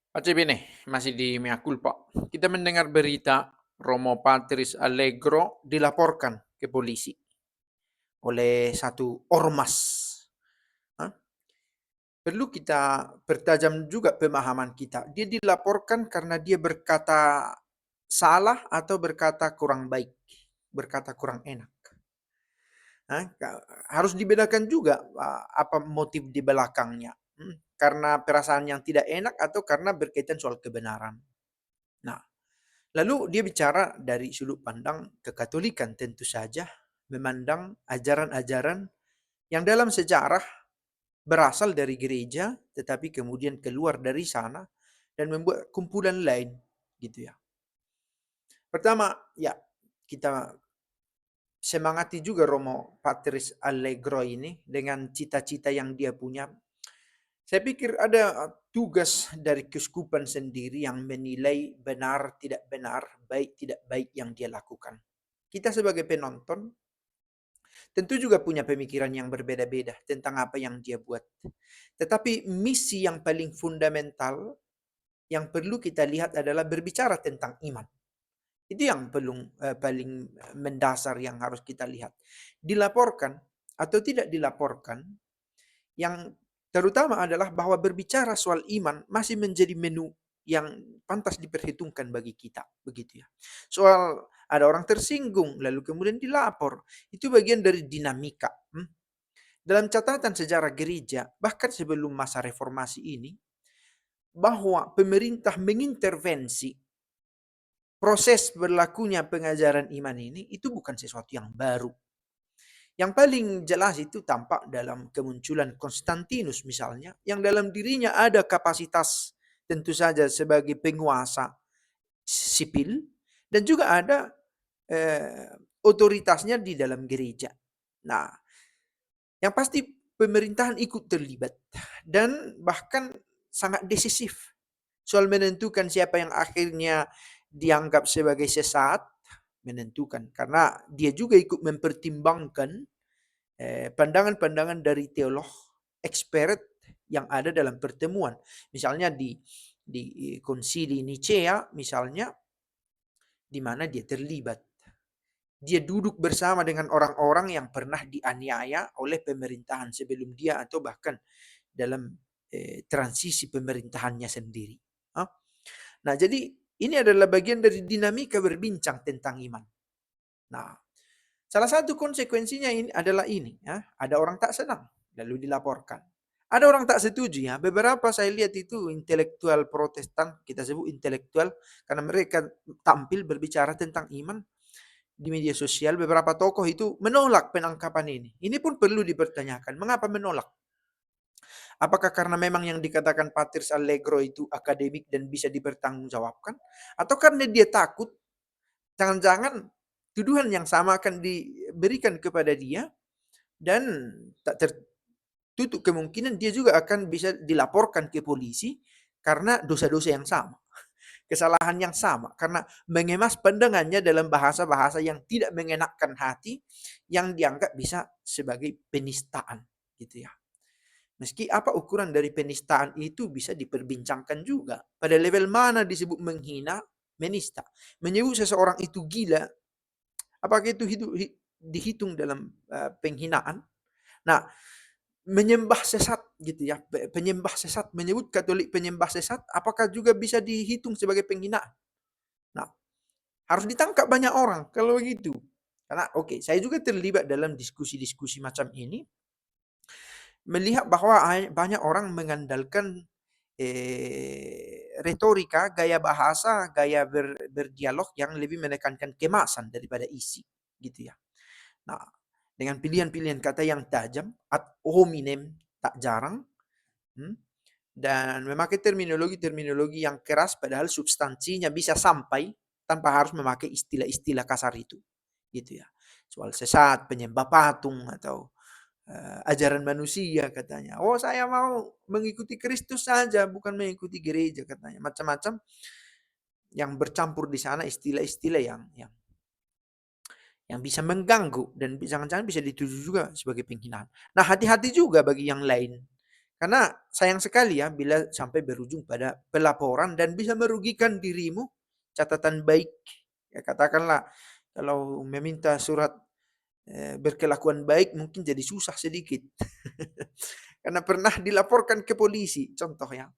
Pak Cebene, masih di Mea Culpa. Kita mendengar berita Romo Patris Allegro dilaporkan ke polisi oleh satu ormas. Hah? Perlu kita pertajam juga pemahaman kita. Dia dilaporkan karena dia berkata salah atau berkata kurang baik, berkata kurang enak. Harus dibedakan juga apa motif di belakangnya. Karena perasaan yang tidak enak atau karena berkaitan soal kebenaran. Nah, lalu dia bicara dari sudut pandang kekatolikan, tentu saja memandang ajaran-ajaran yang dalam sejarah berasal dari gereja tetapi kemudian keluar dari sana dan membuat kumpulan lain gitu ya. Pertama, ya kita semangati juga Romo Patris Allegro ini dengan cita-cita yang dia punya. Saya pikir ada tugas dari keuskupan sendiri yang menilai benar tidak benar, baik tidak baik yang dia lakukan. Kita sebagai penonton tentu juga punya pemikiran yang berbeda-beda tentang apa yang dia buat. Tetapi misi yang paling fundamental yang perlu kita lihat adalah berbicara tentang iman. Itu yang paling mendasar yang harus kita lihat. Dilaporkan atau tidak dilaporkan, yang terutama adalah bahwa berbicara soal iman masih menjadi menu yang pantas diperhitungkan bagi kita, begitu ya. Soal ada orang tersinggung lalu kemudian dilapor, itu bagian dari dinamika. Dalam catatan sejarah gereja, bahkan sebelum masa reformasi ini, bahwa pemerintah mengintervensi proses berlakunya pengajaran iman ini, itu bukan sesuatu yang baru. Yang paling jelas itu tampak dalam kemunculan Konstantinus misalnya, yang dalam dirinya ada kapasitas tentu saja sebagai penguasa sipil, dan juga ada otoritasnya di dalam gereja. Nah, yang pasti pemerintahan ikut terlibat dan bahkan sangat decisif soal menentukan siapa yang akhirnya dianggap sebagai sesat, menentukan karena dia juga ikut mempertimbangkan pandangan-pandangan dari teolog expert yang ada dalam pertemuan. Misalnya di konsili Nicea misalnya, di mana dia terlibat. Dia duduk bersama dengan orang-orang yang pernah dianiaya oleh pemerintahan sebelum dia atau bahkan dalam transisi pemerintahannya sendiri. Nah, jadi ini adalah bagian dari dinamika berbincang tentang iman. Nah, salah satu konsekuensinya ini adalah ini, ya, ada orang tak senang lalu dilaporkan. Ada orang tak setuju ya. Beberapa saya lihat itu intelektual Protestan, kita sebut intelektual karena mereka tampil berbicara tentang iman di media sosial. Beberapa tokoh itu menolak penangkapan ini. Ini pun perlu dipertanyakan. Mengapa menolak? Apakah karena memang yang dikatakan Patris Allegro itu akademik dan bisa dipertanggungjawabkan? Atau karena dia takut jangan-jangan tuduhan yang sama akan diberikan kepada dia dan tak tertutup kemungkinan dia juga akan bisa dilaporkan ke polisi karena dosa-dosa yang sama, kesalahan yang sama, karena mengemas pandangannya dalam bahasa-bahasa yang tidak mengenakkan hati yang dianggap bisa sebagai penistaan gitu ya. Meski apa ukuran dari penistaan itu bisa diperbincangkan juga. Pada level mana disebut menghina, menista. Menyebut seseorang itu gila, apakah itu dihitung dalam penghinaan? Nah, menyembah sesat gitu ya. Penyembah sesat, menyebut Katolik penyembah sesat, apakah juga bisa dihitung sebagai penghinaan? Nah, harus ditangkap banyak orang kalau begitu. Karena saya juga terlibat dalam diskusi-diskusi macam ini, melihat bahwa banyak orang mengandalkan retorika, gaya bahasa, gaya berdialog yang lebih menekankan kemasan daripada isi, gitu ya. Nah, dengan pilihan-pilihan kata yang tajam, ad hominem tak jarang, dan memakai terminologi-terminologi yang keras padahal substansinya bisa sampai tanpa harus memakai istilah-istilah kasar itu, gitu ya. Soal sesat, penyembah patung atau ajaran manusia katanya. Oh, saya mau mengikuti Kristus saja, bukan mengikuti gereja katanya. Macam-macam yang bercampur di sana istilah-istilah yang bisa mengganggu dan jangan-jangan bisa dituju juga sebagai penghinaan. Nah, hati-hati juga bagi yang lain. Karena sayang sekali ya bila sampai berujung pada pelaporan dan bisa merugikan dirimu. Catatan baik, ya katakanlah kalau meminta surat berkelakuan baik mungkin jadi susah sedikit. Karena pernah dilaporkan ke polisi, contoh ya.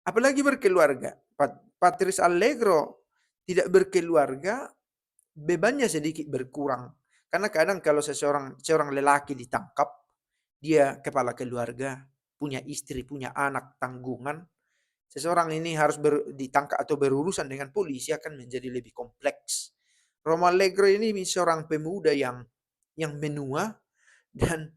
Apalagi berkeluarga. Patrice Allegro tidak berkeluarga, bebannya sedikit berkurang. Karena kadang kalau seorang lelaki ditangkap, dia kepala keluarga, punya istri, punya anak, tanggungan. Seseorang ini harus ditangkap atau berurusan dengan polisi akan menjadi lebih kompleks. Roma Allegro ini seorang pemuda yang menua dan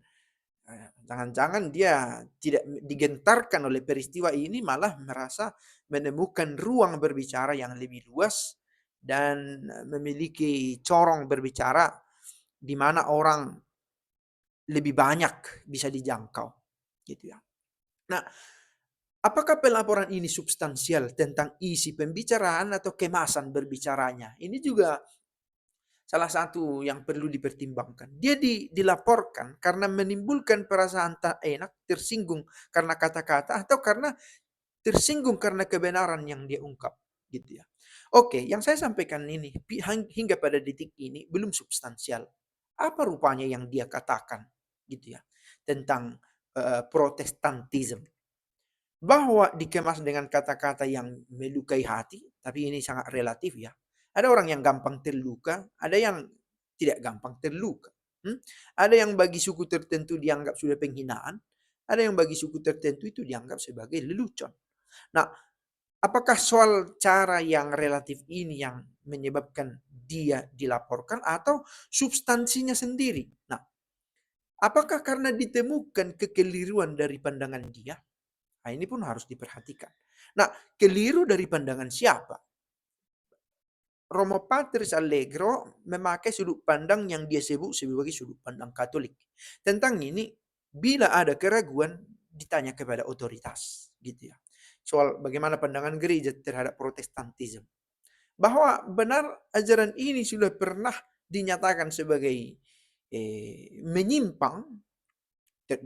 jangan-jangan dia tidak digentarkan oleh peristiwa ini, malah merasa menemukan ruang berbicara yang lebih luas dan memiliki corong berbicara di mana orang lebih banyak bisa dijangkau, gitu ya. Nah, apakah pelaporan ini substansial tentang isi pembicaraan atau kemasan berbicaranya? Ini juga salah satu yang perlu dipertimbangkan. Dia dilaporkan karena menimbulkan perasaan tak enak, tersinggung karena kata-kata, atau karena tersinggung karena kebenaran yang dia ungkap, gitu ya. Oke, yang saya sampaikan ini hingga pada detik ini belum substansial. Apa rupanya yang dia katakan, gitu ya, tentang Protestantisme? Bahwa dikemas dengan kata-kata yang melukai hati, tapi ini sangat relatif ya. Ada orang yang gampang terluka, ada yang tidak gampang terluka. Ada yang bagi suku tertentu dianggap sudah penghinaan, ada yang bagi suku tertentu itu dianggap sebagai lelucon. Nah, apakah soal cara yang relatif ini yang menyebabkan dia dilaporkan atau substansinya sendiri? Nah, apakah karena ditemukan kekeliruan dari pandangan dia? Nah, ini pun harus diperhatikan. Nah, keliru dari pandangan siapa? Romo Patris Allegro memakai sudut pandang yang dia sebut sebagai sudut pandang Katolik. Tentang ini, bila ada keraguan, ditanya kepada otoritas. Gitu ya. Soal bagaimana pandangan gereja terhadap Protestantisme. Bahwa benar ajaran ini sudah pernah dinyatakan sebagai menyimpang,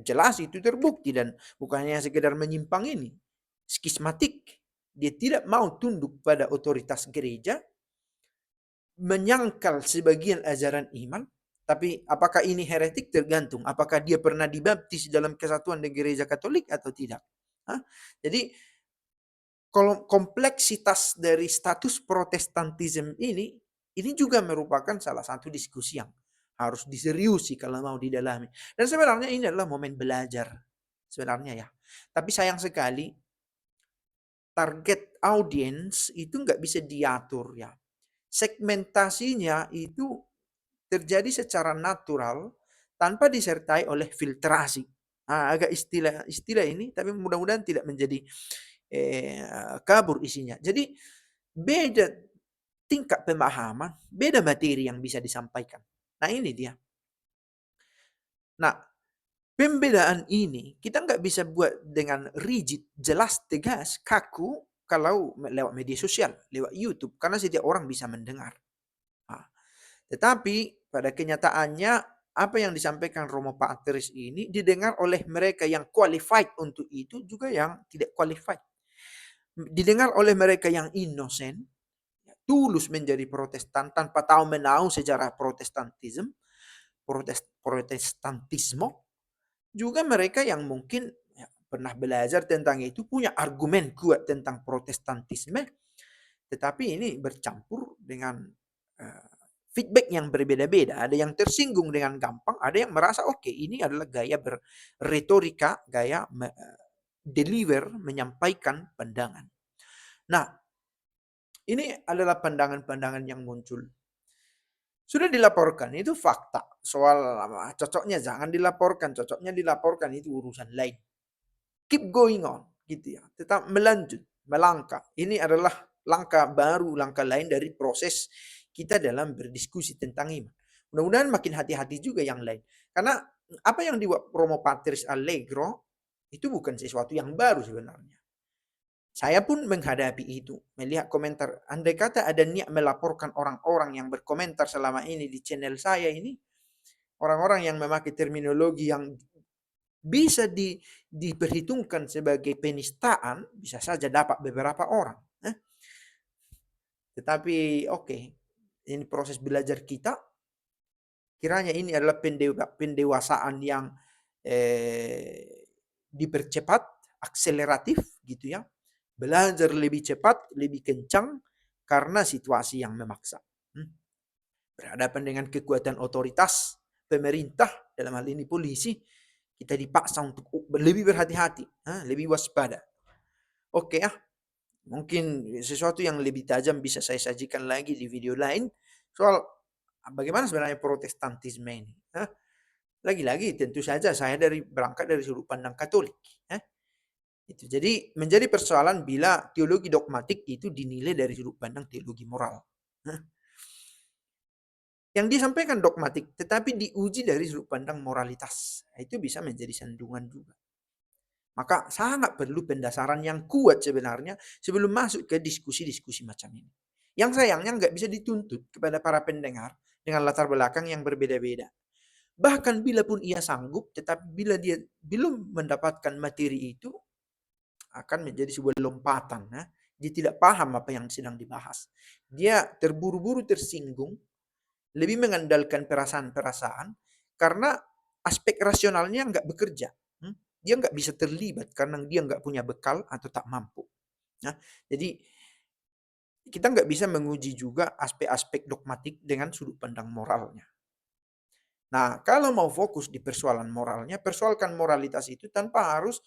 jelas itu terbukti, dan bukannya sekedar menyimpang ini, skismatik. Dia tidak mau tunduk pada otoritas gereja, menyangkal sebagian ajaran iman, tapi apakah ini heretik tergantung apakah dia pernah dibaptis dalam kesatuan dengan gereja Katolik atau tidak. Jadi kalau kompleksitas dari status Protestantisme ini juga merupakan salah satu diskusi yang harus diseriusi kalau mau didalami. Dan sebenarnya ini adalah momen belajar sebenarnya ya. Tapi sayang sekali target audiens itu nggak bisa diatur ya. Segmentasinya itu terjadi secara natural tanpa disertai oleh filtrasi. Agak istilah ini, tapi mudah-mudahan tidak menjadi kabur isinya. Jadi beda tingkat pemahaman, beda materi yang bisa disampaikan. Nah ini dia. Nah, pembedaan ini kita nggak bisa buat dengan rigid, jelas, tegas, kaku kalau lewat media sosial, lewat YouTube, karena setiap orang bisa mendengar. Tetapi pada kenyataannya apa yang disampaikan Romo Patris ini didengar oleh mereka yang qualified untuk itu, juga yang tidak qualified. Didengar oleh mereka yang innocent, tulus menjadi Protestan tanpa tahu menahu sejarah Protestantisme, juga mereka yang mungkin pernah belajar tentang itu, punya argumen kuat tentang Protestantisme, tetapi ini bercampur dengan feedback yang berbeda-beda. Ada yang tersinggung dengan gampang, ada yang merasa oke, ini adalah gaya berretorika, gaya deliver, menyampaikan pandangan. Nah, ini adalah pandangan-pandangan yang muncul. Sudah dilaporkan, itu fakta. Soal cocoknya jangan dilaporkan, cocoknya dilaporkan, itu urusan lain. Keep going on, gitu ya. Tetap melanjut, melangkah. Ini adalah langkah baru, langkah lain dari proses kita dalam berdiskusi tentang iman. Mudah-mudahan makin hati-hati juga yang lain. Karena apa yang dibuat Romo Patris Allegro itu bukan sesuatu yang baru sebenarnya. Saya pun menghadapi itu, melihat komentar. Andai kata ada niat melaporkan orang-orang yang berkomentar selama ini di channel saya ini, orang-orang yang memakai terminologi yang bisa diperhitungkan sebagai penistaan, bisa saja dapat beberapa orang. Tetapi oke, ini proses belajar kita, kiranya ini adalah pendewasaan yang dipercepat, akseleratif gitu ya. Belajar lebih cepat, lebih kencang karena situasi yang memaksa. Berhadapan dengan kekuatan otoritas pemerintah, dalam hal ini polisi, kita dipaksa untuk lebih berhati-hati, lebih waspada. Oke ya, mungkin sesuatu yang lebih tajam bisa saya sajikan lagi di video lain soal bagaimana sebenarnya protestantisme ini. Lagi-lagi tentu saja saya berangkat dari sudut pandang Katolik. Itu jadi menjadi persoalan bila teologi dogmatik itu dinilai dari sudut pandang teologi moral. Yang disampaikan dogmatik tetapi diuji dari sudut pandang moralitas. Itu bisa menjadi sandungan juga. Maka sangat perlu pendasaran yang kuat sebenarnya sebelum masuk ke diskusi-diskusi macam ini. Yang sayangnya nggak bisa dituntut kepada para pendengar dengan latar belakang yang berbeda-beda. Bahkan bila pun ia sanggup, tetapi bila dia belum mendapatkan materi itu, akan menjadi sebuah lompatan. Dia tidak paham apa yang sedang dibahas. Dia terburu-buru tersinggung, lebih mengandalkan perasaan-perasaan, karena aspek rasionalnya nggak bekerja. Dia nggak bisa terlibat karena dia nggak punya bekal atau tak mampu. Jadi kita nggak bisa menguji juga aspek-aspek dogmatik dengan sudut pandang moralnya. Nah, kalau mau fokus di persoalan moralnya, persoalkan moralitas itu tanpa harus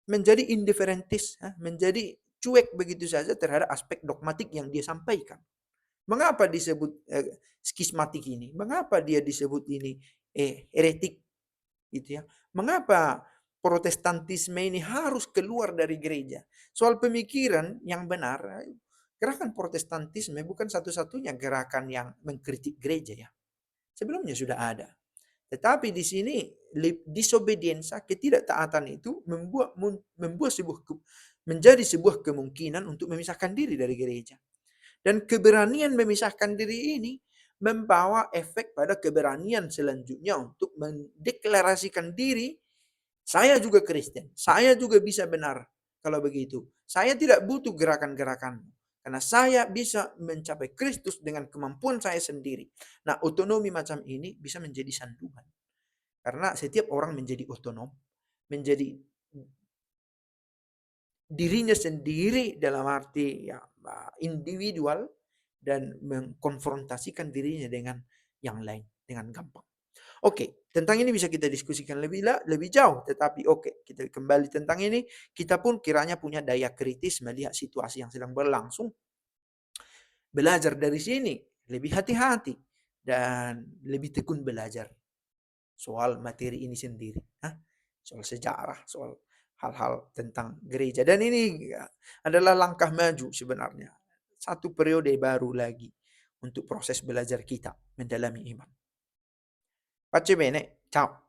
menjadi indiferentis, menjadi cuek begitu saja terhadap aspek dogmatik yang dia sampaikan. Mengapa disebut skismatik ini? Mengapa dia disebut ini heretik? Gitu ya. Mengapa Protestantisme ini harus keluar dari gereja? Soal pemikiran yang benar, gerakan Protestantisme bukan satu-satunya gerakan yang mengkritik gereja ya. Sebelumnya sudah ada. Tetapi di sini disobediensa, ketidaktaatan itu menjadi sebuah kemungkinan untuk memisahkan diri dari gereja. Dan keberanian memisahkan diri ini membawa efek pada keberanian selanjutnya untuk mendeklarasikan diri, saya juga Kristen, saya juga bisa benar kalau begitu. Saya tidak butuh gerakan-gerakanmu. Karena saya bisa mencapai Kristus dengan kemampuan saya sendiri. Nah, otonomi macam ini bisa menjadi sandungan. Karena setiap orang menjadi otonom, menjadi dirinya sendiri dalam arti ya, individual, dan mengkonfrontasikan dirinya dengan yang lain dengan gampang. Oke, tentang ini bisa kita diskusikan lebih jauh, tetapi oke, kita kembali tentang ini, kita pun kiranya punya daya kritis melihat situasi yang sedang berlangsung. Belajar dari sini, lebih hati-hati dan lebih tekun belajar soal materi ini sendiri, soal sejarah, soal hal-hal tentang gereja. Dan ini adalah langkah maju sebenarnya, satu periode baru lagi untuk proses belajar kita mendalami iman. Pace bene, ciao.